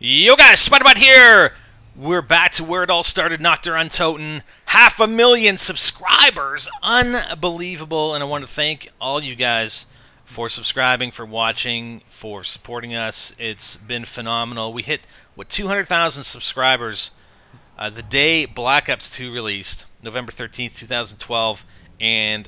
Yo guys, SpiderWife here! We're back to where it all started, Nacht der Untoten. 500,000 subscribers! Unbelievable, and I want to thank all you guys for subscribing, for watching, for supporting us. It's been phenomenal. We hit, 200,000 subscribers the day Black Ops 2 released, November 13th, 2012, and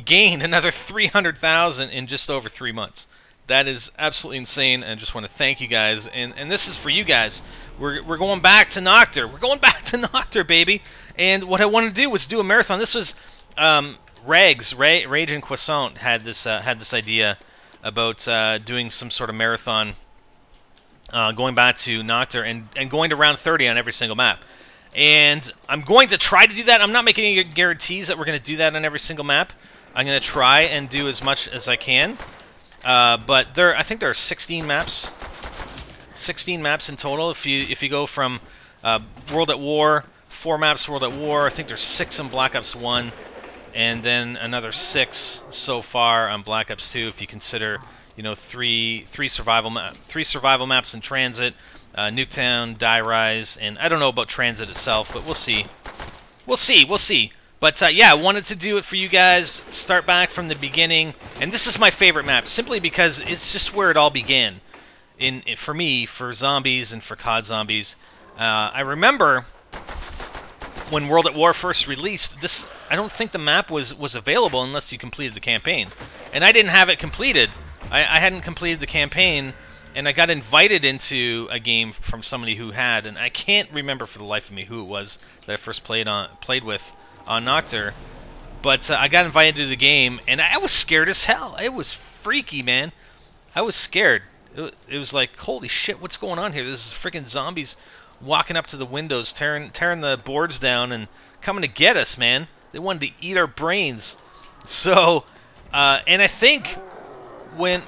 gained another 300,000 in just over 3 months. That is absolutely insane, and I just want to thank you guys. And this is for you guys. We're going back to Nacht der. We're going back to Nacht der, baby. And what I wanted to do was do a marathon. This was Rage and Croissant had this idea about doing some sort of marathon, going back to Nacht der and going to round 30 on every single map. And I'm going to try to do that. I'm not making any guarantees that we're going to do that on every single map. I'm going to try and do as much as I can. But I think there are 16 maps. 16 maps in total. If you go from World at War, 4 maps World at War. I think there's 6 in Black Ops 1, and then another 6 so far on Black Ops 2. If you consider, you know, three survival maps in Transit, Nuketown, Die Rise, and I don't know about Transit itself, but we'll see. We'll see. But yeah, I wanted to do it for you guys, start back from the beginning, and this is my favorite map, simply because it's just where it all began, for me, for zombies and for COD Zombies. I remember when World at War first released, I don't think the map was available unless you completed the campaign, and I didn't have it completed. I hadn't completed the campaign, and I got invited into a game from somebody who had, and I can't remember for the life of me who it was that I first played with on Nacht der, but I got invited to the game, and I was scared as hell. It was freaky, man. I was scared. It was like, holy shit, what's going on here? This is freaking zombies walking up to the windows, tearing the boards down, and coming to get us, man. They wanted to eat our brains. So, and I think when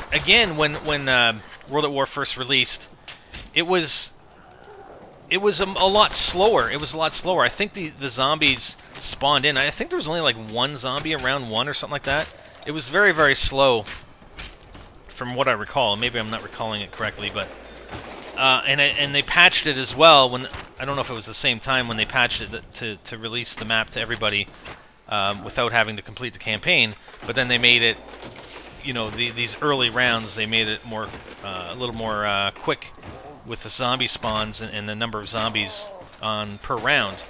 World at War first released, it was a lot slower. It was a lot slower. I think the zombies spawned in. I think there was only like 1 zombie around 1 or something like that. It was very, very slow from what I recall. Maybe I'm not recalling it correctly, but and they patched it as well. When I don't know if it was the same time when they patched it to release the map to everybody without having to complete the campaign. But then they made it, you know, these early rounds, they made it more a little more quick with the zombie spawns and the number of zombies per round.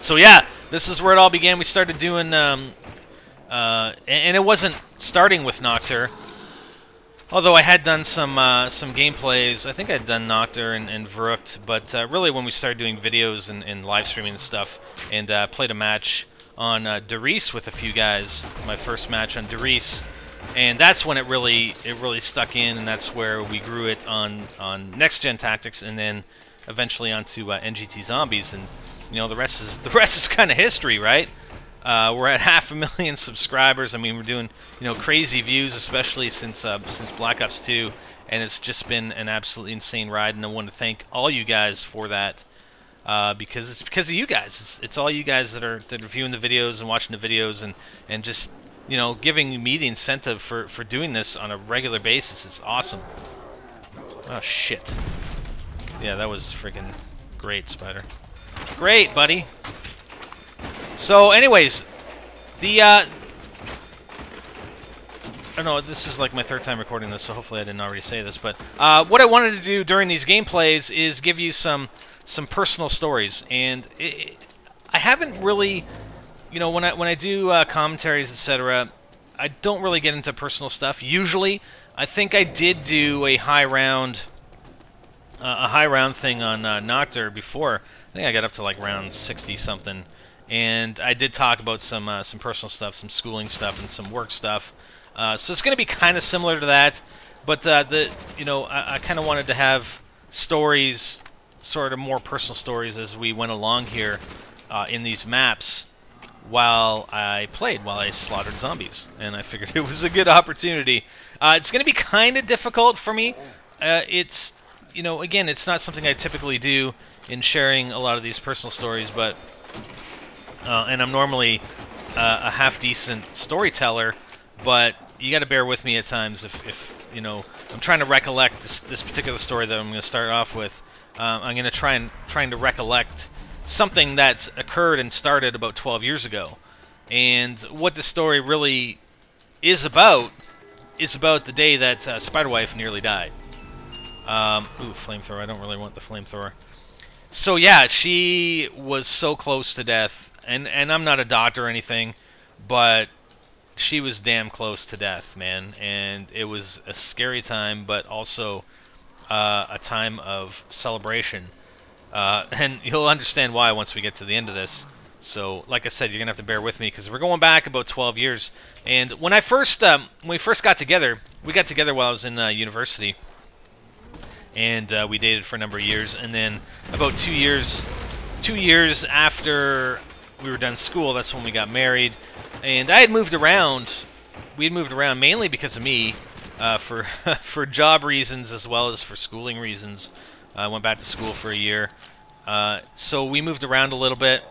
So yeah, this is where it all began. We started doing, and it wasn't starting with Nacht der, although I had done some gameplays. I think I'd done Nacht der and Verrückt, but really when we started doing videos and live streaming and stuff, and played a match on Der Reese with a few guys, my first match on Der Reese. And that's when it really stuck in, and that's where we grew it on Next Gen Tactics, and then eventually onto NGTZombies, and you know the rest is kind of history, right? We're at 500,000 subscribers. I mean, we're doing, you know, crazy views, especially since Black Ops 2, and it's just been an absolutely insane ride. And I want to thank all you guys for that, because it's because of you guys. It's all you guys that are viewing the videos and watching the videos and just, you know, giving me the incentive for doing this on a regular basis. It's awesome. Oh, shit. Yeah, that was freaking great, Spider. Great, buddy. So, anyways, I don't know, this is like my 3rd time recording this, so hopefully I didn't already say this, but what I wanted to do during these gameplays is give you some personal stories, and I haven't really, you know, when I do commentaries, etc., I don't really get into personal stuff. Usually, I think I did do a high round thing on Nacht der before. I think I got up to like round 60 something, and I did talk about some personal stuff, some schooling stuff, and some work stuff. So it's going to be kind of similar to that, but you know, I kind of wanted to have stories, sort of more personal stories, as we went along here in these maps. While I slaughtered zombies, and I figured it was a good opportunity. It's going to be kind of difficult for me. It's, you know, again, it's not something I typically do in sharing a lot of these personal stories, but and I'm normally a half-decent storyteller, but you got to bear with me at times if you know, I'm trying to recollect this particular story that I'm going to start off with. I'm going to trying to recollect something that occurred and started about 12 years ago. And what the story really is about the day that SpiderWife nearly died. Ooh, flamethrower. I don't really want the flamethrower. So yeah, she was so close to death, and I'm not a doctor or anything, but she was damn close to death, man. And it was a scary time, but also a time of celebration. And you'll understand why once we get to the end of this. So, like I said, you're gonna have to bear with me because we're going back about 12 years. And when we first got together, we got together while I was in university, and we dated for a number of years. And then about 2 years after we were done school, that's when we got married. And I had moved around. We had moved around mainly because of me, for for job reasons as well as for schooling reasons. I went back to school for a year, so we moved around a little bit.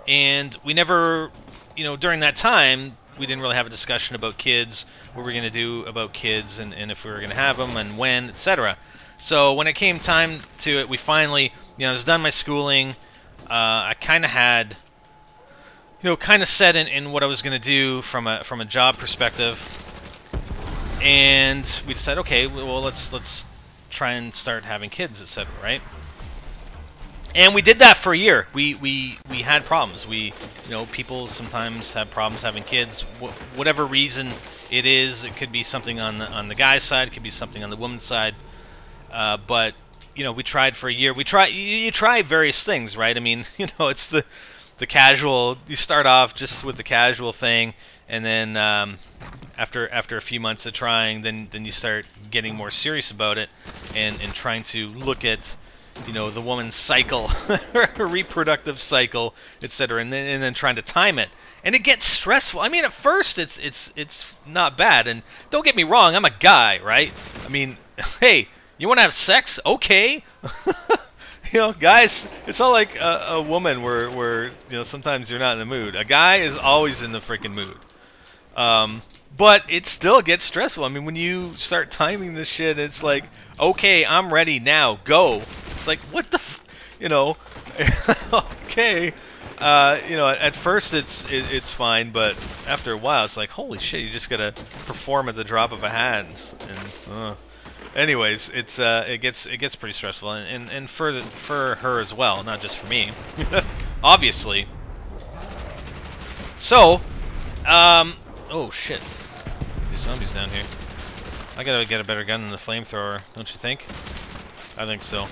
And we never, you know, during that time, we didn't really have a discussion about kids, what we were going to do about kids, and if we were going to have them, and when, etc. So when it came time to it, we finally, you know, I was done my schooling. I kind of had, you know, kind of set in what I was going to do from a job perspective. And we decided, okay, well, let's try and start having kids, etc., right? And we did that for a year. We had problems. You know, people sometimes have problems having kids. Whatever reason it is, it could be something on the guy's side, it could be something on the woman's side. But you know, we tried for a year. You try various things, right? I mean, you know, it's the casual. You start off just with the casual thing, and then after a few months of trying, then you start getting more serious about it, and trying to look at, you know, the woman's cycle, her reproductive cycle, etc., and then trying to time it, and it gets stressful. I mean, at first it's not bad, and don't get me wrong, I'm a guy, right? I mean, hey, you want to have sex? Okay, you know, guys, it's not like a woman where you know, sometimes you're not in the mood. A guy is always in the freaking mood. But it still gets stressful. I mean, when you start timing this shit, it's like, okay, I'm ready now, go. It's like, what the you know, okay. You know, at first it's fine, but after a while it's like, holy shit, you just gotta perform at the drop of a hat. And anyways, it gets pretty stressful, and for her as well, not just for me, obviously. So, oh shit, these zombies down here. I gotta get a better gun than the flamethrower, don't you think? I think so.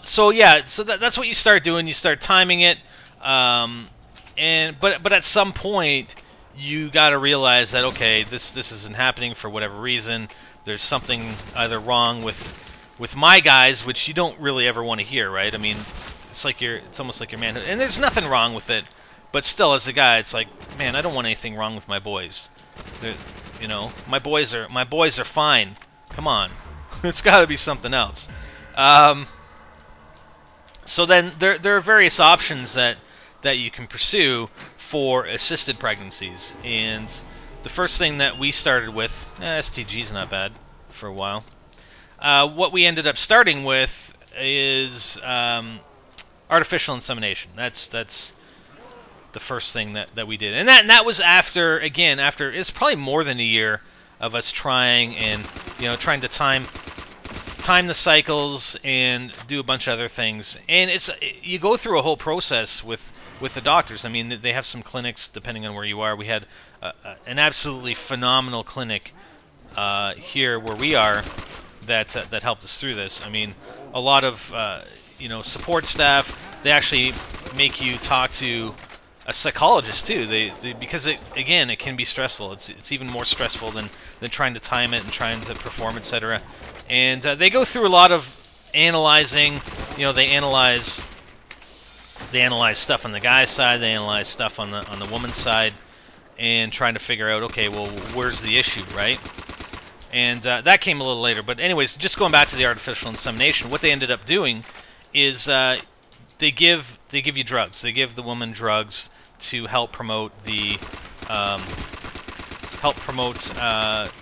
So yeah, so that's what you start doing. You start timing it, but at some point you got to realize that, okay, this isn't happening for whatever reason. There's something either wrong with my guys, which you don't really ever want to hear, right? I mean, it's almost like your manhood, and there's nothing wrong with it, but still, as a guy, it's like, man, I don't want anything wrong with my boys. You know, my boys are fine. Come on, it's got to be something else. So then there are various options that you can pursue for assisted pregnancies, and the first thing that we started with, STG's not bad for a while. What we ended up starting with is artificial insemination. That's the first thing that we did, and that was after it's probably more than a year of us trying, and you know, trying to time the cycles and do a bunch of other things. And you go through a whole process with the doctors. I mean, they have some clinics depending on where you are. We had an absolutely phenomenal clinic here where we are that helped us through this. I mean, a lot of you know, support staff. They actually make you talk to a psychologist too. Because it can be stressful. It's even more stressful than trying to time it and trying to perform, etc. And they go through a lot of analyzing. You know, they analyze stuff on the guy's side, they analyze stuff on the woman's side, and trying to figure out, okay, well, where's the issue, right? And that came a little later. But anyways, just going back to the artificial insemination, what they ended up doing is they give you drugs. They give the woman drugs to help promote the help promote,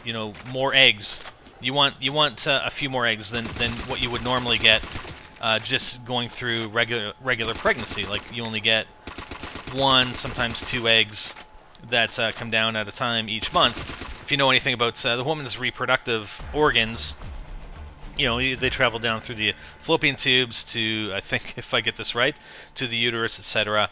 you know, more eggs. You want a few more eggs than what you would normally get just going through regular pregnancy. Like, you only get 1, sometimes 2 eggs that come down at a time each month. If you know anything about the woman's reproductive organs, you know, they travel down through the fallopian tubes to, I think, if I get this right, to the uterus, etc.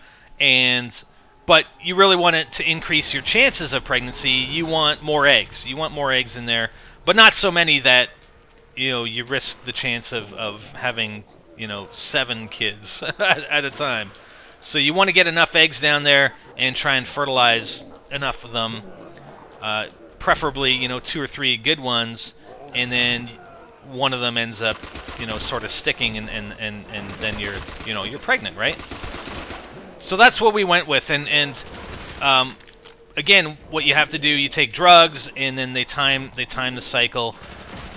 But you really want it to increase your chances of pregnancy. You want more eggs. You want more eggs in there, but not so many that, you know, you risk the chance of having, you know, 7 kids at a time. So you want to get enough eggs down there and try and fertilize enough of them, preferably, you know, 2 or 3 good ones, and then one of them ends up, you know, sort of sticking, and then you're pregnant, right? So that's what we went with, and again, what you have to do, you take drugs, and then they time the cycle,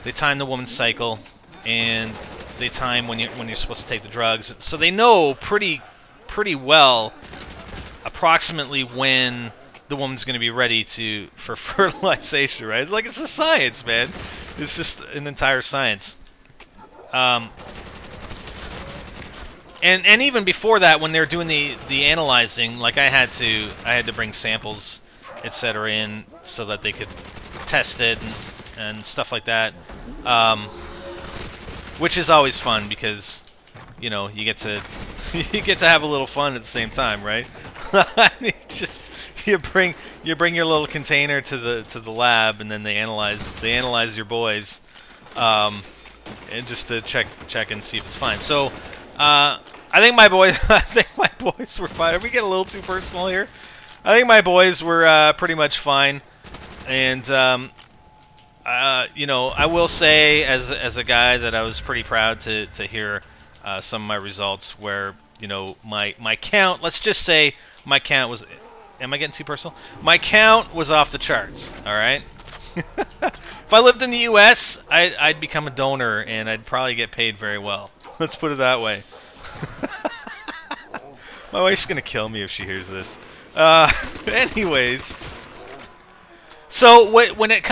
they time the woman's cycle, and they time when you're supposed to take the drugs. So they know pretty well approximately when the woman's going to be ready for fertilization, right? Like, it's a science, man. It's just an entire science. And even before that, when they're doing the analyzing, like, I had to bring samples, etc., in so that they could test it and stuff like that, which is always fun because, you know, you get to have a little fun at the same time, right? you bring your little container to the lab, and then they analyze your boys, and just to check and see if it's fine. So I think my boys were fine. If we get a little too personal here, I think my boys were pretty much fine. And you know, I will say, as a guy, that I was pretty proud to hear some of my results where, you know, my count, let's just say my count was, am I getting too personal? My count was off the charts, all right? If I lived in the US, I'd become a donor, and I'd probably get paid very well. Let's put it that way. My wife's gonna kill me if she hears this. Anyways, so when it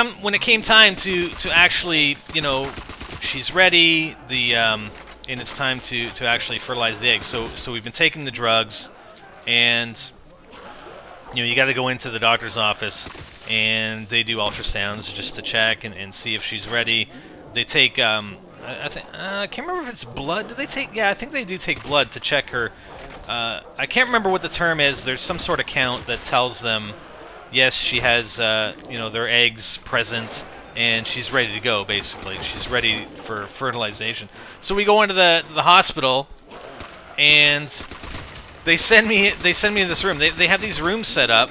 came time to actually, you know, she's ready, and it's time to actually fertilize the eggs. So we've been taking the drugs, and, you know, you got to go into the doctor's office, and they do ultrasounds just to check and see if she's ready. They take I can't remember if it's blood. Do they take? Yeah, I think they do take blood to check her. I can't remember what the term is. There's some sort of count that tells them, yes, she has, you know, their eggs present, and she's ready to go. Basically, she's ready for fertilization. So we go into the hospital, and they send me to this room. They have these rooms set up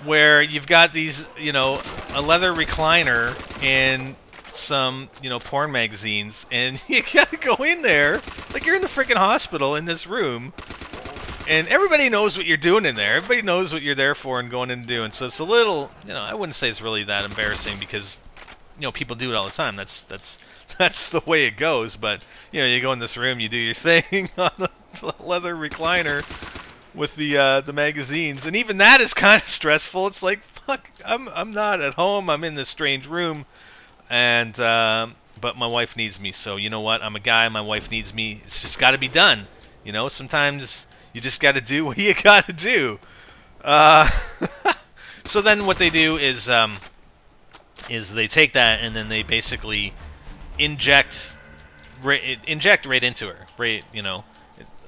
where you've got these, you know, a leather recliner and some, you know, porn magazines, and you gotta go in there like you're in the freaking hospital in this room, and everybody knows what you're doing in there. Everybody knows what you're there for and going in and doing. So it's a little, you know, I wouldn't say it's really that embarrassing because, you know, people do it all the time. That's the way it goes. But, you know, you go in this room, you do your thing on the leather recliner with the magazines, and even that is kind of stressful. It's like, fuck, I'm not at home. I'm in this strange room. And but my wife needs me, so you know what? I'm a guy. My wife needs me. It's just got to be done. You know, sometimes you just got to do what you got to do. So then what they do is they take that, and then they basically inject right into her, right? You know,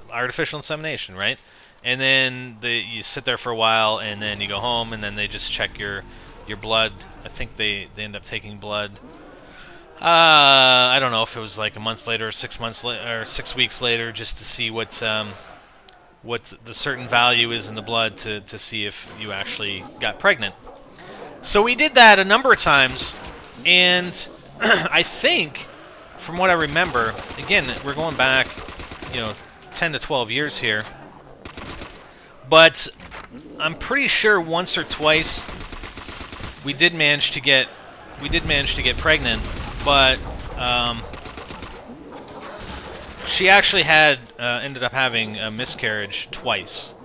artificial insemination, right? And then you sit there for a while, and then you go home, and then they just check your blood. I think they end up taking blood. I don't know if it was like a month later, or 6 months later, or 6 weeks later, just to see what the certain value is in the blood to see if you actually got pregnant. So we did that a number of times, and I think, from what I remember, again, we're going back, you know, 10 to 12 years here, but I'm pretty sure once or twice we did manage to get pregnant, but she actually ended up having a miscarriage twice.